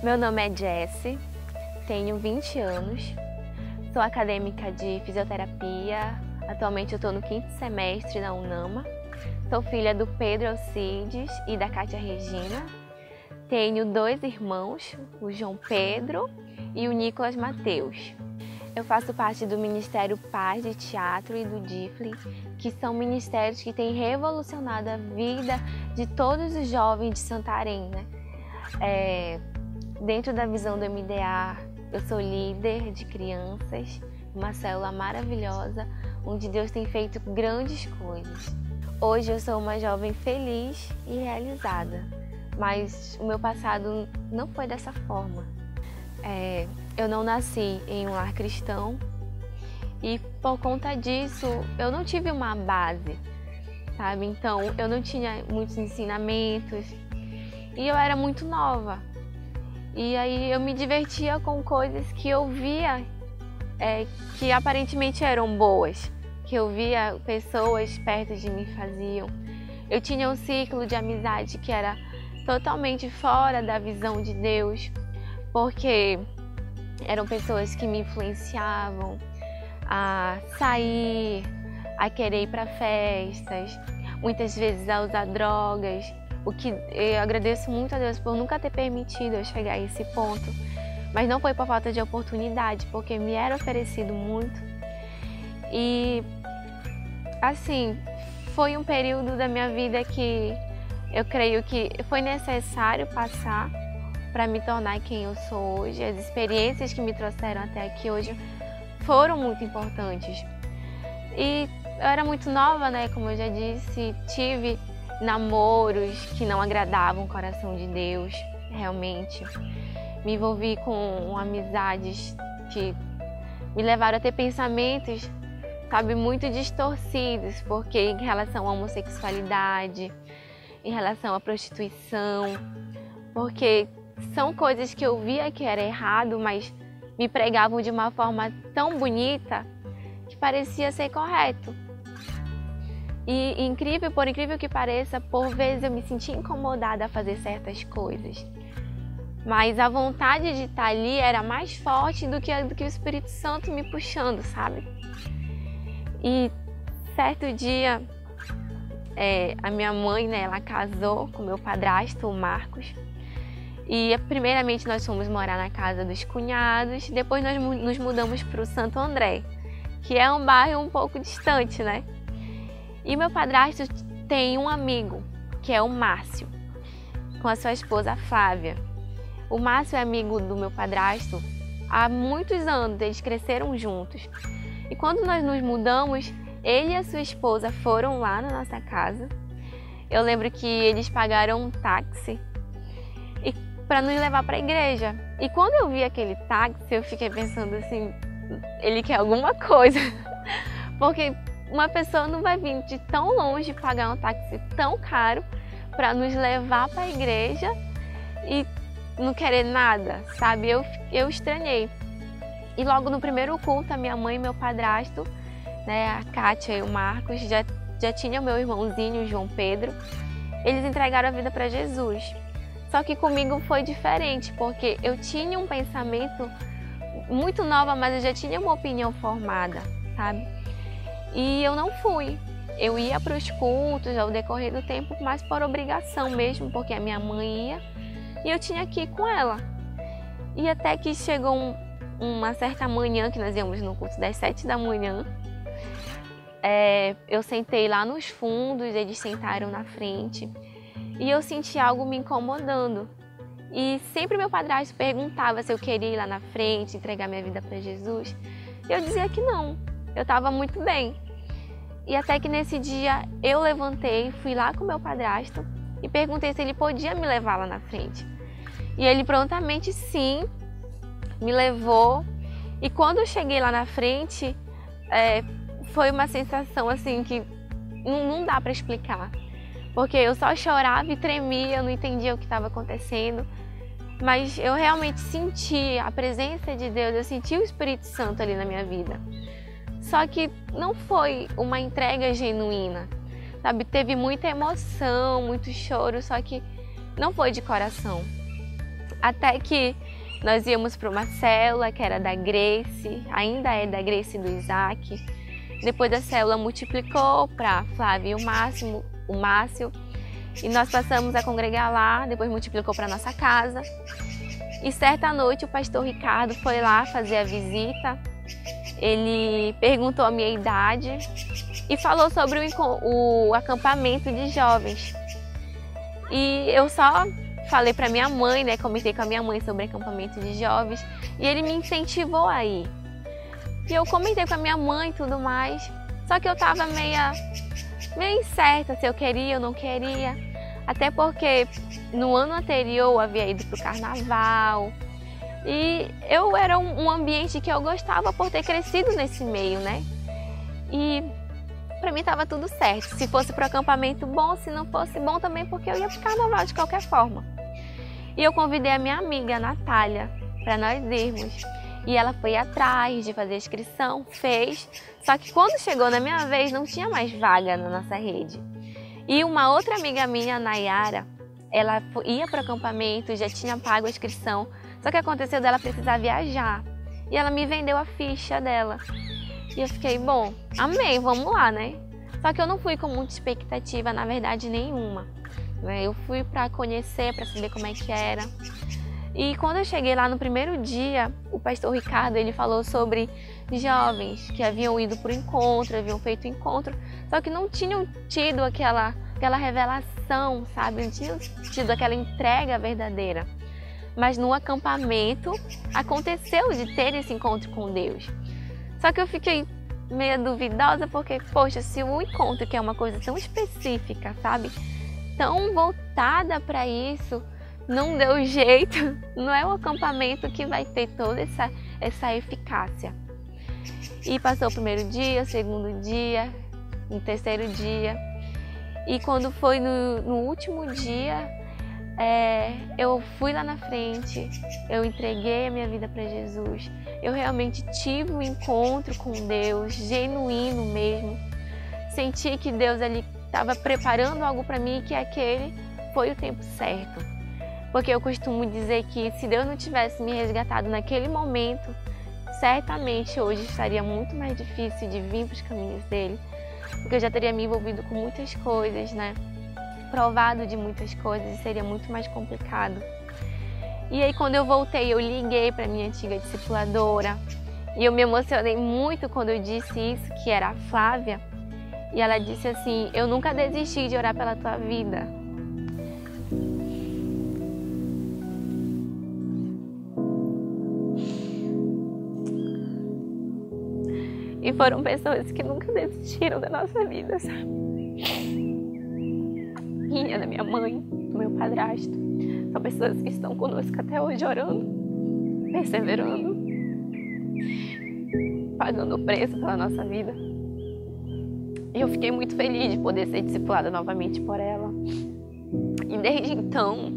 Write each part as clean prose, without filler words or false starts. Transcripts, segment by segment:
Meu nome é Jessie, tenho 20 anos, sou acadêmica de fisioterapia, atualmente eu estou no 5º semestre na UNAMA, sou filha do Pedro Alcides e da Kátia Regina, tenho 2 irmãos, o João Pedro e o Nicolas Mateus. Eu faço parte do Ministério Paz de Teatro e do DIFLE, que são ministérios que têm revolucionado a vida de todos os jovens de Santarém, né? Dentro da visão do MDA, eu sou líder de crianças, uma célula maravilhosa, onde Deus tem feito grandes coisas. Hoje eu sou uma jovem feliz e realizada, mas o meu passado não foi dessa forma. Eu não nasci em um lar cristão e por conta disso eu não tive uma base, sabe? Então eu não tinha muitos ensinamentos e eu era muito nova. E aí eu me divertia com coisas que eu via que aparentemente eram boas, que eu via pessoas perto de mim faziam. Eu tinha um ciclo de amizade que era totalmente fora da visão de Deus, porque eram pessoas que me influenciavam a sair, a querer ir para festas, muitas vezes a usar drogas, o que eu agradeço muito a Deus por nunca ter permitido eu chegar a esse ponto, mas não foi por falta de oportunidade, porque me era oferecido muito. E assim, foi um período da minha vida que eu creio que foi necessário passar para me tornar quem eu sou hoje. As experiências que me trouxeram até aqui hoje foram muito importantes. E eu era muito nova, né? Como eu já disse, tive namoros que não agradavam o coração de Deus, realmente. Me envolvi com amizades que me levaram a ter pensamentos, sabe, muito distorcidos, porque em relação à homossexualidade, em relação à prostituição, porque são coisas que eu via que era errado, mas me pregavam de uma forma tão bonita que parecia ser correto. E por incrível que pareça, por vezes eu me sentia incomodada a fazer certas coisas. Mas a vontade de estar ali era mais forte do que o Espírito Santo me puxando, sabe? E certo dia, a minha mãe, né, ela casou com meu padrasto, o Marcos. E primeiramente nós fomos morar na casa dos cunhados, depois nós nos mudamos para o Santo André, que é um bairro um pouco distante, né? E meu padrasto tem um amigo, que é o Márcio, com a sua esposa Flávia. O Márcio é amigo do meu padrasto há muitos anos, eles cresceram juntos. E quando nós nos mudamos, ele e a sua esposa foram lá na nossa casa. Eu lembro que eles pagaram um táxi para nos levar para a igreja. E quando eu vi aquele táxi, eu fiquei pensando assim, ele quer alguma coisa. Porque uma pessoa não vai vir de tão longe pagar um táxi tão caro para nos levar para a igreja e não querer nada, sabe? Eu estranhei. E logo no primeiro culto, a minha mãe e meu padrasto, né, a Kátia e o Marcos, já tinha meu irmãozinho, o João Pedro, eles entregaram a vida para Jesus. Só que comigo foi diferente, porque eu tinha um pensamento muito nova, mas eu já tinha uma opinião formada, sabe? E eu não fui. Eu ia para os cultos ao decorrer do tempo, mas por obrigação mesmo, porque a minha mãe ia e eu tinha que ir com ela. E até que chegou uma certa manhã, que nós íamos no culto das 7 da manhã, eu sentei lá nos fundos, eles sentaram na frente. E eu senti algo me incomodando. E sempre meu padrasto perguntava se eu queria ir lá na frente, entregar minha vida para Jesus. E eu dizia que não, eu estava muito bem. E até que nesse dia eu levantei, fui lá com meu padrasto e perguntei se ele podia me levar lá na frente. E ele prontamente sim, me levou. E quando eu cheguei lá na frente, foi uma sensação assim que não dá para explicar. Porque eu só chorava e tremia, eu não entendia o que estava acontecendo. Mas eu realmente senti a presença de Deus, eu senti o Espírito Santo ali na minha vida. Só que não foi uma entrega genuína, sabe? Teve muita emoção, muito choro, só que não foi de coração. Até que nós íamos para uma célula que era da Grace, ainda é da Grace e do Isaac. Depois da célula multiplicou para Flávia e o Márcio, e nós passamos a congregar lá, depois multiplicou para nossa casa. E certa noite o pastor Ricardo foi lá fazer a visita, ele perguntou a minha idade e falou sobre o acampamento de jovens. E eu só falei para minha mãe, né, comentei com a minha mãe sobre acampamento de jovens, e ele me incentivou a ir. E eu comentei com a minha mãe e tudo mais, só que eu tava meio incerta se eu queria ou não queria, até porque no ano anterior eu havia ido pro carnaval, e eu era um ambiente que eu gostava por ter crescido nesse meio, né? E pra mim tava tudo certo, se fosse pro acampamento bom, se não fosse bom também, porque eu ia pro carnaval de qualquer forma. E eu convidei a minha amiga, a Natália, para nós irmos. E ela foi atrás de fazer a inscrição, fez. Só que quando chegou na minha vez, não tinha mais vaga na nossa rede. E uma outra amiga minha, a Nayara, ela ia para o acampamento, já tinha pago a inscrição. Só que aconteceu dela precisar viajar. E ela me vendeu a ficha dela. E eu fiquei, bom, amei, vamos lá, né? Só que eu não fui com muita expectativa, na verdade, nenhuma. Eu fui para conhecer, para saber como é que era. E quando eu cheguei lá no primeiro dia, o pastor Ricardo, ele falou sobre jovens que haviam ido para o encontro, haviam feito o encontro, só que não tinham tido aquela revelação, sabe? Não tinham tido aquela entrega verdadeira. Mas no acampamento aconteceu de ter esse encontro com Deus. Só que eu fiquei meio duvidosa porque, poxa, se o encontro, que é uma coisa tão específica, sabe? Tão voltada para isso, não deu jeito, não é o acampamento que vai ter toda essa eficácia. E passou o primeiro dia, o segundo dia, o terceiro dia. E quando foi no último dia, eu fui lá na frente, eu entreguei a minha vida para Jesus. Eu realmente tive um encontro com Deus, genuíno mesmo. Senti que Deus ali estava preparando algo para mim e que aquele foi o tempo certo. Porque eu costumo dizer que se Deus não tivesse me resgatado naquele momento, certamente hoje estaria muito mais difícil de vir para os caminhos dele. Porque eu já teria me envolvido com muitas coisas, né? Provado de muitas coisas e seria muito mais complicado. E aí quando eu voltei, eu liguei para minha antiga discipuladora. E eu me emocionei muito quando eu disse isso, que era a Flávia. E ela disse assim, eu nunca desisti de orar pela tua vida. E foram pessoas que nunca desistiram da nossa vida, sabe? Minha, da minha mãe, do meu padrasto. São pessoas que estão conosco até hoje orando, perseverando, pagando o preço pela nossa vida. E eu fiquei muito feliz de poder ser discipulada novamente por ela. E desde então,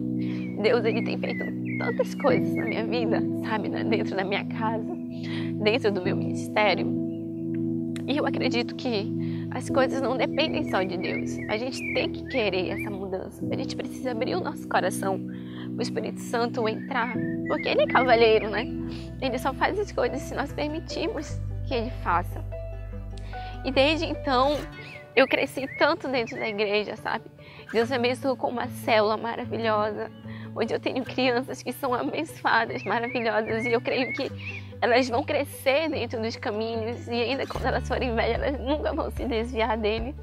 Deus ele tem feito tantas coisas na minha vida, sabe? Dentro da minha casa, dentro do meu ministério. E eu acredito que as coisas não dependem só de Deus. A gente tem que querer essa mudança. A gente precisa abrir o nosso coração para o Espírito Santo entrar. Porque Ele é cavalheiro, né? Ele só faz as coisas se nós permitirmos que Ele faça. E desde então, eu cresci tanto dentro da igreja, sabe? Deus me abençoou com uma célula maravilhosa, onde eu tenho crianças que são abençoadas, maravilhosas. E eu creio que elas vão crescer dentro dos caminhos e ainda quando elas forem velhas, elas nunca vão se desviar dele.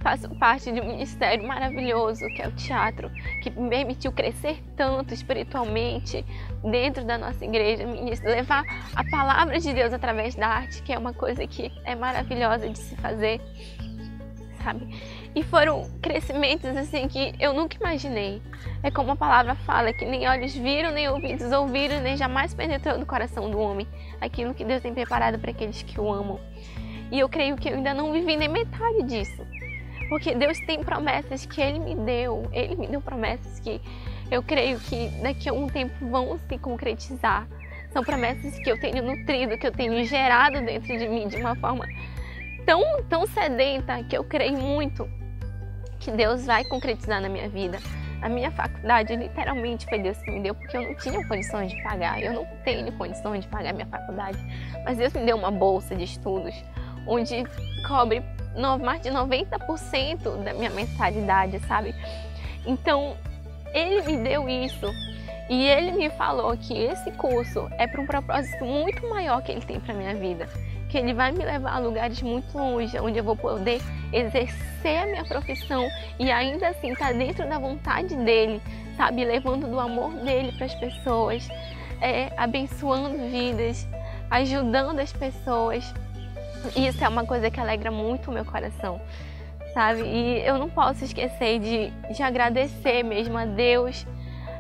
Faço parte de um ministério maravilhoso que é o teatro, que me permitiu crescer tanto espiritualmente dentro da nossa igreja, levar a palavra de Deus através da arte, que é uma coisa que é maravilhosa de se fazer, sabe? E foram crescimentos assim que eu nunca imaginei. É como a palavra fala, que nem olhos viram, nem ouvidos ouviram, nem jamais penetrou no coração do homem aquilo que Deus tem preparado para aqueles que o amam. E eu creio que eu ainda não vivi nem metade disso. Porque Deus tem promessas que Ele me deu promessas que eu creio que daqui a um tempo vão se concretizar. São promessas que eu tenho nutrido, que eu tenho gerado dentro de mim de uma forma tão sedenta que eu creio muito que Deus vai concretizar na minha vida. A minha faculdade, literalmente, foi Deus que me deu, porque eu não tinha condições de pagar. Eu não tenho condições de pagar minha faculdade. Mas Deus me deu uma bolsa de estudos, onde cobre mais de 90% da minha mensalidade, sabe? Então, Ele me deu isso. E Ele me falou que esse curso é para um propósito muito maior que Ele tem para minha vida. Que Ele vai me levar a lugares muito longe, onde eu vou poder exercer a minha profissão e ainda assim estar dentro da vontade dEle, sabe? Levando do amor dEle para as pessoas, abençoando vidas, ajudando as pessoas. E isso é uma coisa que alegra muito o meu coração, sabe? E eu não posso esquecer de agradecer mesmo a Deus,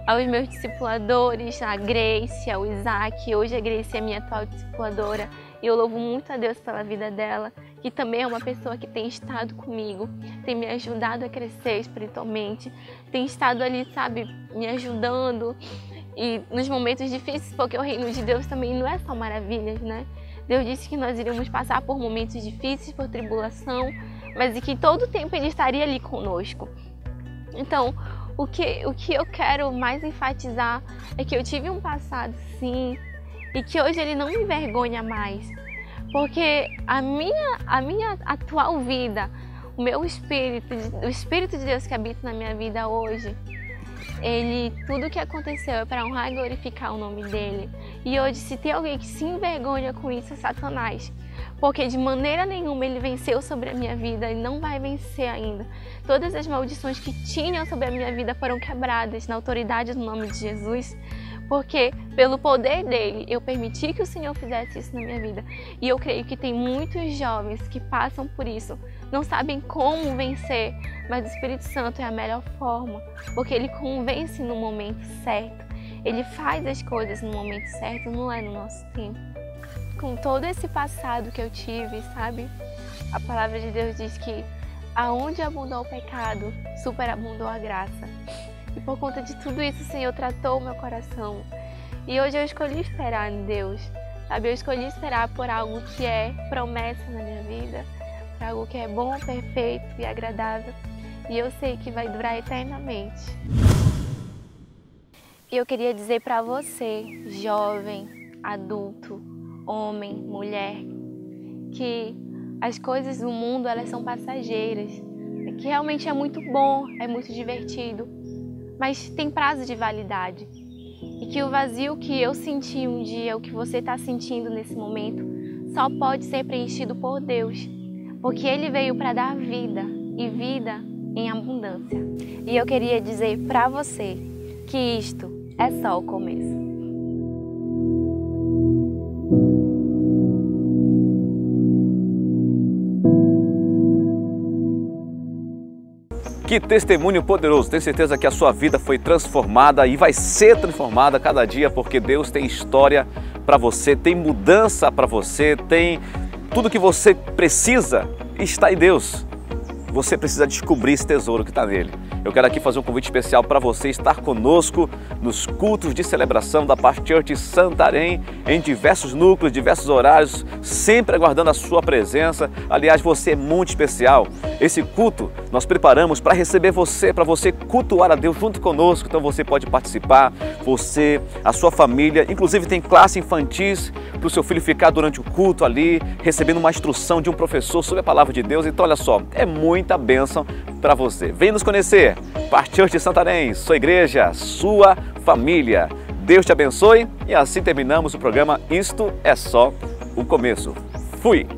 aos meus discipuladores, a Grace, ao Isaac. Hoje a Grace é minha atual discipuladora. E eu louvo muito a Deus pela vida dela, que também é uma pessoa que tem estado comigo, tem me ajudado a crescer espiritualmente, tem estado ali, sabe, me ajudando. E nos momentos difíceis, porque o reino de Deus também não é só maravilhas, né? Deus disse que nós iríamos passar por momentos difíceis, por tribulação, mas e que todo tempo Ele estaria ali conosco. Então, o que eu quero mais enfatizar é que eu tive um passado, sim, e que hoje Ele não me envergonha mais, porque a minha atual vida, o meu espírito, o Espírito de Deus que habita na minha vida hoje, tudo que aconteceu é para honrar e glorificar o nome dEle. E hoje, se tem alguém que se envergonha com isso, é Satanás. Porque de maneira nenhuma ele venceu sobre a minha vida e não vai vencer ainda. Todas as maldições que tinham sobre a minha vida foram quebradas na autoridade do nome de Jesus. Porque pelo poder dele, eu permiti que o Senhor fizesse isso na minha vida. E eu creio que tem muitos jovens que passam por isso, não sabem como vencer, mas o Espírito Santo é a melhor forma, porque ele convence no momento certo. Ele faz as coisas no momento certo, não é no nosso tempo. Com todo esse passado que eu tive, sabe? A palavra de Deus diz que aonde abundou o pecado, superabundou a graça. E por conta de tudo isso, o Senhor tratou o meu coração. E hoje eu escolhi esperar em Deus, sabe? Eu escolhi esperar por algo que é promessa na minha vida, por algo que é bom, perfeito e agradável. E eu sei que vai durar eternamente. E eu queria dizer para você, jovem, adulto, homem, mulher, que as coisas do mundo, elas são passageiras, que realmente é muito bom, é muito divertido, mas tem prazo de validade. E que o vazio que eu senti um dia, o que você está sentindo nesse momento, só pode ser preenchido por Deus, porque Ele veio para dar vida, e vida em abundância. E eu queria dizer para você que isto é só o começo. Que testemunho poderoso! Tenho certeza que a sua vida foi transformada e vai ser transformada cada dia, porque Deus tem história para você, tem mudança para você, tem tudo que você precisa está em Deus. Você precisa descobrir esse tesouro que está nele. Eu quero aqui fazer um convite especial para você estar conosco nos cultos de celebração da Paz Church Santarém, em diversos núcleos, diversos horários, sempre aguardando a sua presença. Aliás, você é muito especial. Esse culto nós preparamos para receber você, para você cultuar a Deus junto conosco. Então você pode participar, você, a sua família, inclusive tem classe infantis para o seu filho ficar durante o culto ali, recebendo uma instrução de um professor sobre a palavra de Deus. Então olha só, é muita bênção para você. Vem nos conhecer, Paz Church Santarém, sua igreja, sua família. Deus te abençoe e assim terminamos o programa Isto é Só o Começo. Fui!